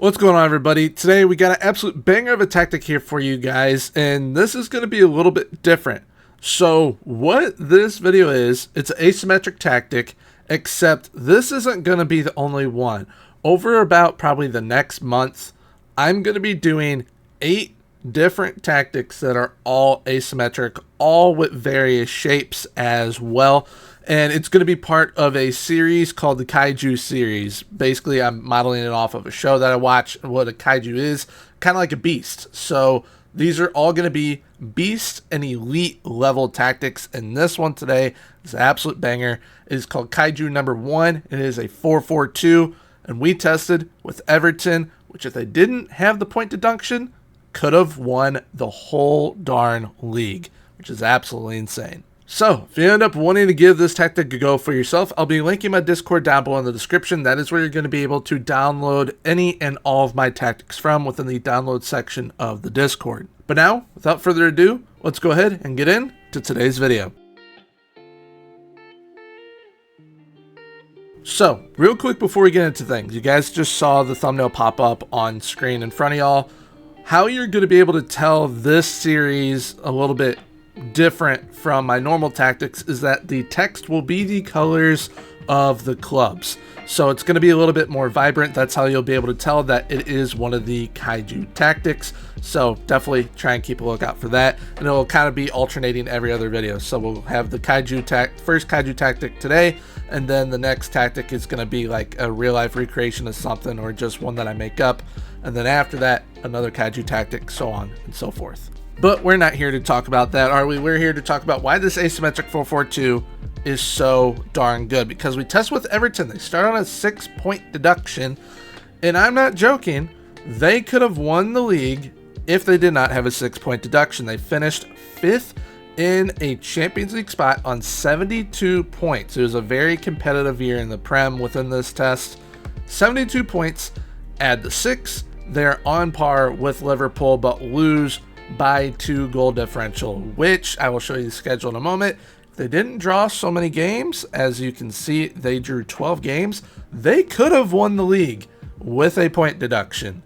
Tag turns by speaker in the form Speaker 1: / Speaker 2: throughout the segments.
Speaker 1: What's going on, everybody? Today we got an absolute banger of a tactic here for you guys, and this is going to be a little bit different. So what this video is, it's an asymmetric tactic, except this isn't going to be the only one. Over about probably the next month, I'm going to be doing 8 different tactics that are all asymmetric, all with various shapes as well. And it's going to be part of a series called the Kaiju series. Basically, I'm modeling it off of a show that I watch. What a kaiju is, kind of like a beast. So these are all going to be beast and elite level tactics. And this one today is an absolute banger. It is called Kaiju No.1. It is a 4-4-2. And we tested with Everton, which if they didn't have the point deduction, could have won the whole darn league, which is absolutely insane. So, if you end up wanting to give this tactic a go for yourself, I'll be linking my Discord down below in the description. That is where you're going to be able to download any and all of my tactics from within the download section of the Discord. But now, without further ado, let's go ahead and get into today's video. So, real quick before we get into things, you guys just saw the thumbnail pop up on screen in front of y'all. How you're going to be able to tell this series a little bit different from my normal tactics is that the text will be the colors of the clubs. So it's going to be a little bit more vibrant. That's how you'll be able to tell that it is one of the Kaiju tactics. So definitely try and keep a lookout for that. And it'll kind of be alternating every other video. So we'll have the first Kaiju tactic today, and then the next tactic is going to be like a real life recreation of something or just one that I make up. And then after that, another Kaiju tactic, so on and so forth. But we're not here to talk about that, are we? We're here to talk about why this asymmetric 4-4-2 is so darn good. Because we test with Everton. They start on a 6-point deduction. And I'm not joking. They could have won the league if they did not have a 6-point deduction. They finished 5th in a Champions League spot on 72 points. It was a very competitive year in the Prem within this test. 72 points. Add the 6. They're on par with Liverpool, but lose by 2 goal differential, which I will show you the schedule in a moment. If they didn't draw so many games, as you can see, they drew 12 games. They could have won the league with a point deduction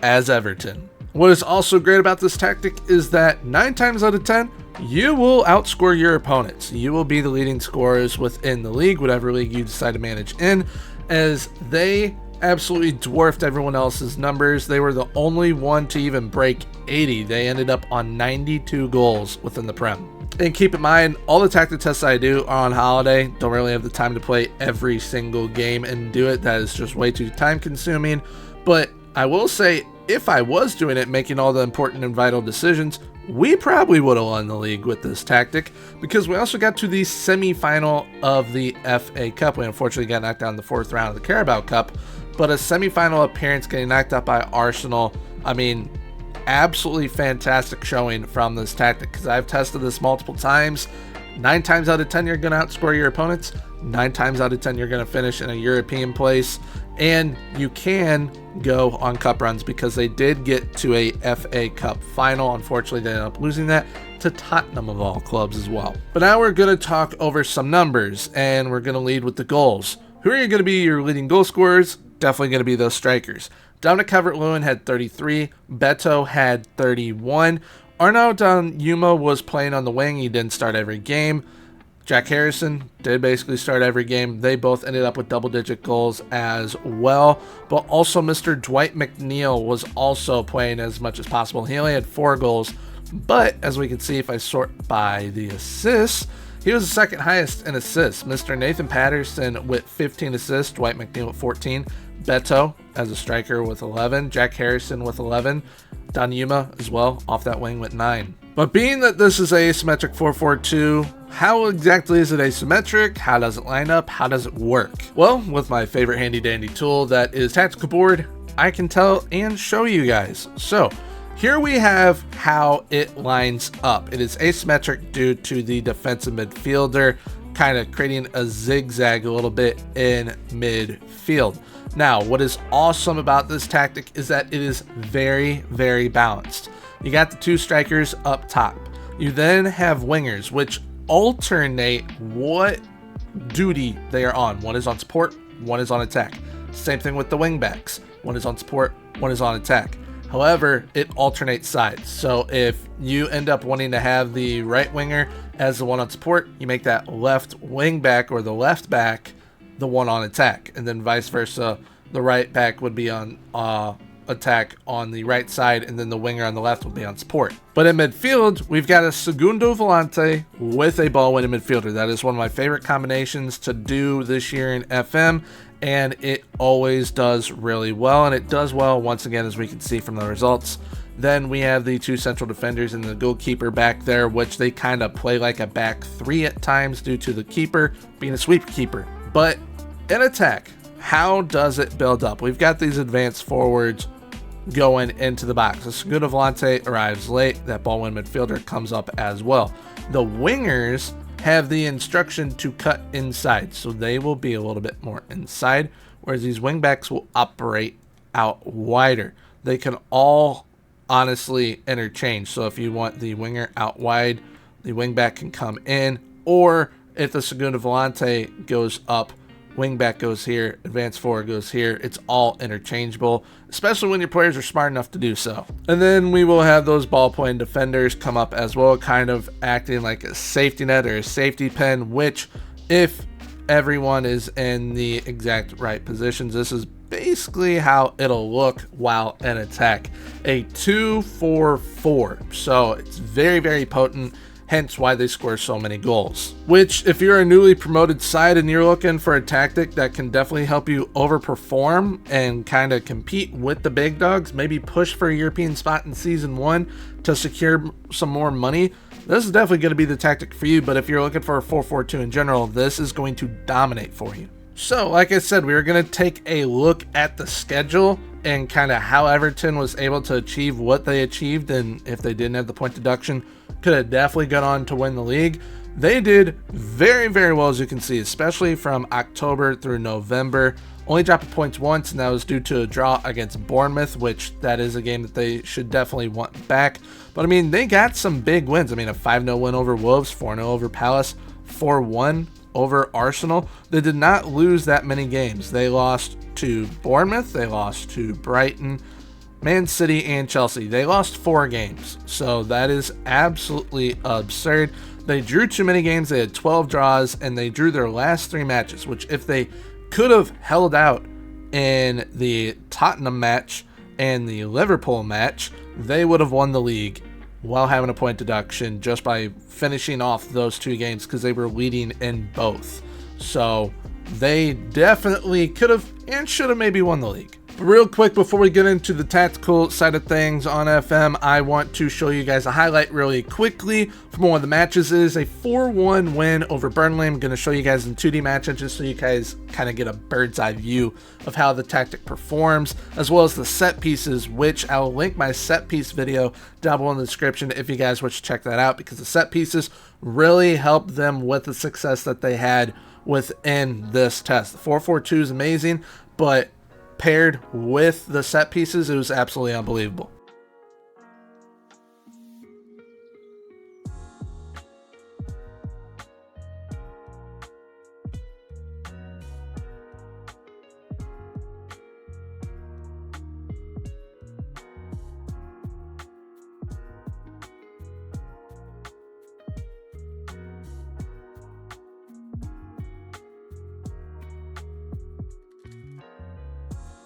Speaker 1: as Everton. What is also great about this tactic is that 9 times out of 10, you will outscore your opponents. You will be the leading scorers within the league, whatever league you decide to manage in, as they absolutely dwarfed everyone else's numbers. They were the only one to even break 80. They ended up on 92 goals within the Prem. And keep in mind, all the tactic tests I do are on holiday. Don't really have the time to play every single game and do it. That is just way too time consuming. But I will say, if I was doing it, making all the important and vital decisions, we probably would have won the league with this tactic, because we also got to the semi-final of the FA Cup. We unfortunately got knocked out in the 4th round of the Carabao Cup, but a semi-final appearance getting knocked out by Arsenal. I mean, absolutely fantastic showing from this tactic, because I've tested this multiple times. 9 times out of 10 you're going to outscore your opponents. 9 times out of 10 you're going to finish in a European place, and you can go on cup runs, because they did get to a FA Cup final. Unfortunately, they ended up losing that to Tottenham of all clubs as well. But now we're going to talk over some numbers, and we're going to lead with the goals. Who are going to be your leading goal scorers? Definitely going to be those strikers. Dominic Calvert-Lewin had 33. Beto had 31. Arnaud Danjuma was playing on the wing. He didn't start every game. Jack Harrison did basically start every game. They both ended up with double-digit goals as well. But also Mr. Dwight McNeil was also playing as much as possible. He only had 4 goals. But as we can see, if I sort by the assists, he was the second highest in assists. Mr. Nathan Patterson with 15 assists. Dwight McNeil with 14. Beto as a striker with 11. Jack Harrison with 11. Danjuma as well off that wing with 9. But being that this is a asymmetric 4-4-2, how exactly is it asymmetric? How does it line up? How does it work? Well, with my favorite handy dandy tool, that is Tactical Board, I can tell and show you guys. So here we have how it lines up. It is asymmetric due to the defensive midfielder kind of creating a zigzag a little bit in midfield. Now, what is awesome about this tactic is that it is very, very balanced. You got the 2 strikers up top. You then have wingers, which alternate what duty they are on. One is on support, one is on attack. Same thing with the wing backs. One is on support, one is on attack. However, it alternates sides. So if you end up wanting to have the right winger as the one on support, you make that left wing back or the left back the one on attack, and then vice versa. The right back would be on attack on the right side, and then the winger on the left would be on support. But in midfield, we've got a segundo volante with a ball-winning midfielder. That is one of my favorite combinations to do this year in FM, and it always does really well, and it does well once again, as we can see from the results. Then we have the two central defenders and the goalkeeper back there, which they kind of play like a back three at times due to the keeper being a sweeper keeper. But in attack, how does it build up? We've got these advanced forwards going into the box. The segundo volante arrives late. That ball-winning midfielder comes up as well. The wingers have the instruction to cut inside, so they will be a little bit more inside, whereas these wingbacks will operate out wider. They can all honestly interchange. So if you want the winger out wide, the wingback can come in, or if the segundo volante goes up, wingback goes here, advanced forward goes here. It's all interchangeable, especially when your players are smart enough to do so. And then we will have those ball-playing defenders come up as well, kind of acting like a safety net or a safety pin, which if everyone is in the exact right positions, this is basically how it'll look while in attack. A 2-4-4. So it's very, very potent. Hence why they score so many goals. Which, if you're a newly promoted side and you're looking for a tactic that can definitely help you overperform and kind of compete with the big dogs, maybe push for a European spot in Season 1 to secure some more money, this is definitely going to be the tactic for you. But if you're looking for a 4-4-2 in general, this is going to dominate for you. So, like I said, we are going to take a look at the schedule and kind of how Everton was able to achieve what they achieved, and if they didn't have the point deduction, could have definitely gone on to win the league. They did very, very well, as you can see, especially from October through November. Only dropped points once, and that was due to a draw against Bournemouth, which that is a game that they should definitely want back. But I mean, they got some big wins. I mean, a 5-0 win over Wolves, 4-0 over Palace, 4-1 over Arsenal. They did not lose that many games. They lost to Bournemouth, they lost to Brighton, Man City, and Chelsea. They lost 4 games, so that is absolutely absurd. They drew too many games. They had 12 draws, and they drew their last 3 matches, which if they could have held out in the Tottenham match and the Liverpool match, they would have won the league while having a point deduction just by finishing off those 2 games, because they were leading in both. So they definitely could have and should have maybe won the league. But real quick, before we get into the tactical side of things on FM, I want to show you guys a highlight really quickly from one of the matches. It is a 4-1 win over Burnley. I'm going to show you guys in 2D matches just so you guys kind of get a bird's eye view of how the tactic performs, as well as the set pieces, which I'll link my set piece video down below in the description if you guys wish to check that out, because the set pieces really helped them with the success that they had within this test. The 4-4-2 is amazing, but paired with the set pieces, it was absolutely unbelievable.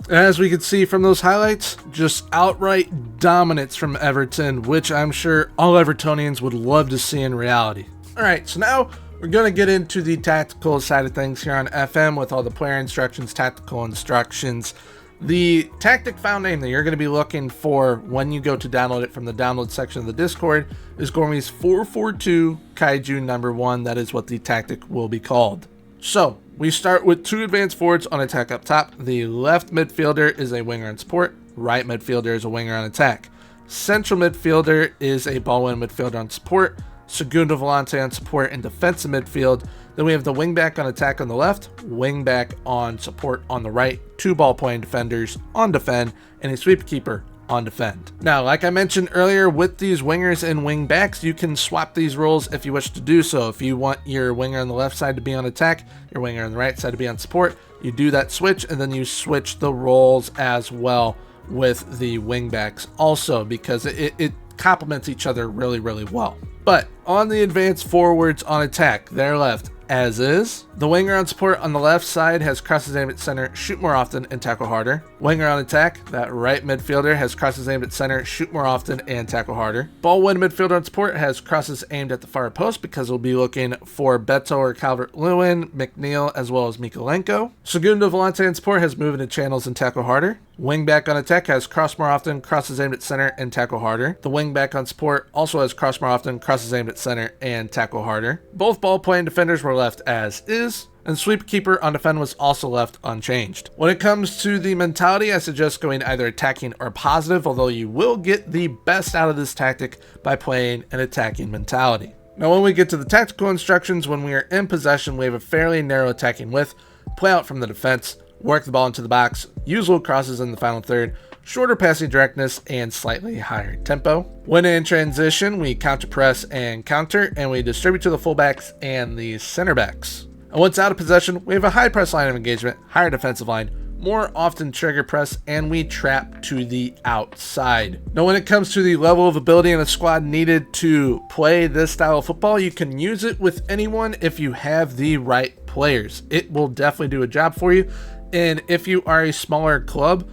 Speaker 1: As we can see from those highlights, just outright dominance from Everton, which I'm sure all Evertonians would love to see in reality. Alright, so now we're going to get into the tactical side of things here on FM with all the player instructions, tactical instructions. The tactic found name that you're going to be looking for when you go to download it from the download section of the Discord is Gormy's 442 Kaiju No.1. That is what the tactic will be called. So, we start with 2 advanced forwards on attack up top. The left midfielder is a winger on support. Right midfielder is a winger on attack. Central midfielder is a ball-winning midfielder on support. Segundo volante on support and defensive midfield. Then we have the wingback on attack on the left, wingback on support on the right, 2 ball-playing defenders on defend, and a sweep keeper on defend. Now, like I mentioned earlier, with these wingers and wing backs, you can swap these roles if you wish to do so. If you want your winger on the left side to be on attack, your winger on the right side to be on support, you do that switch, and then you switch the roles as well with the wing backs also, because it complements each other really, really well. But on the advanced forwards on attack, they're left as is. The winger on support on the left side has crosses aimed at center, shoot more often, and tackle harder. Winger on attack, that right midfielder, has crosses aimed at center, shoot more often, and tackle harder. Ball win midfielder on support has crosses aimed at the far post, because we'll be looking for Beto or Calvert-Lewin, McNeil, as well as Mikolenko. Segundo Volante on support has moving to channels and tackle harder. Wingback on attack has cross more often, crosses aimed at center, and tackle harder. The wingback on support also has cross more often, crosses aimed at center, and tackle harder. Both ball playing defenders were left as is, and sweep keeper on defend was also left unchanged. When it comes to the mentality, I suggest going either attacking or positive, although you will get the best out of this tactic by playing an attacking mentality. Now when we get to the tactical instructions, when we are in possession, we have a fairly narrow attacking width, play out from the defense, work the ball into the box, use little crosses in the final third, shorter passing directness, and slightly higher tempo. When in transition, we counter press and counter, and we distribute to the fullbacks and the center backs. And once out of possession, we have a high press line of engagement, higher defensive line, more often trigger press, and we trap to the outside. Now when it comes to the level of ability in a squad needed to play this style of football, you can use it with anyone if you have the right players. It will definitely do a job for you. And if you are a smaller club,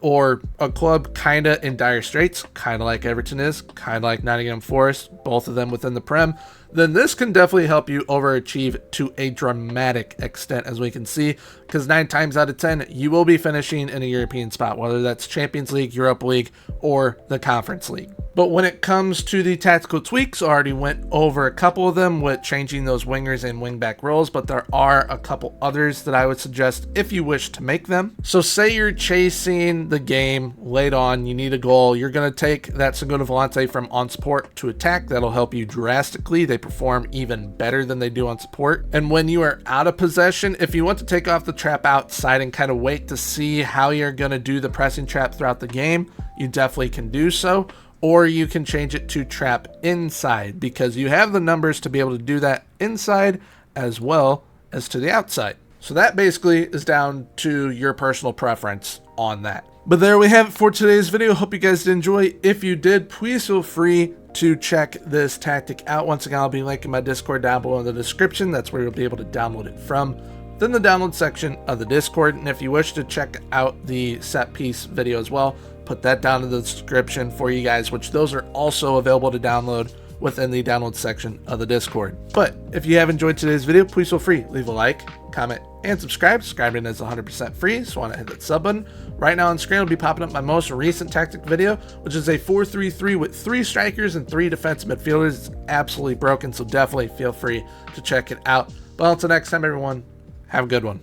Speaker 1: or a club kind of in dire straits, kind of like Everton is, kind of like Nottingham Forest, both of them within the Prem, then this can definitely help you overachieve to a dramatic extent, as we can see, because 9 times out of 10, you will be finishing in a European spot, whether that's Champions League, Europa League, or the Conference League. But when it comes to the tactical tweaks, I already went over a couple of them with changing those wingers and wingback roles, but there are a couple others that I would suggest if you wish to make them. So say you're chasing the game late on, you need a goal, you're going to take that Segundo Volante from on support to attack. That'll help you drastically. They perform even better than they do on support. And when you are out of possession, if you want to take off the trap outside and kind of wait to see how you're going to do the pressing trap throughout the game, you definitely can do so. Or you can change it to trap inside, because you have the numbers to be able to do that inside as well as to the outside. So that basically is down to your personal preference on that. But there we have it for today's video. Hope you guys did enjoy. If you did, please feel free to check this tactic out. Once again, I'll be linking my Discord down below in the description. That's where you'll be able to download it from. Then the download section of the Discord. And if you wish to check out the set piece video as well, put that down in the description for you guys, which those are also available to download within the download section of the Discord. But if you have enjoyed today's video, please feel free, leave a like, comment, and subscribe. Subscribing is 100% free, so why not hit that sub button. Right now on screen will be popping up my most recent tactic video, which is a 4-3-3 with 3 strikers and 3 defensive midfielders. It's absolutely broken, so definitely feel free to check it out. But until next time, everyone, have a good one.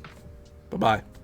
Speaker 1: Bye-bye.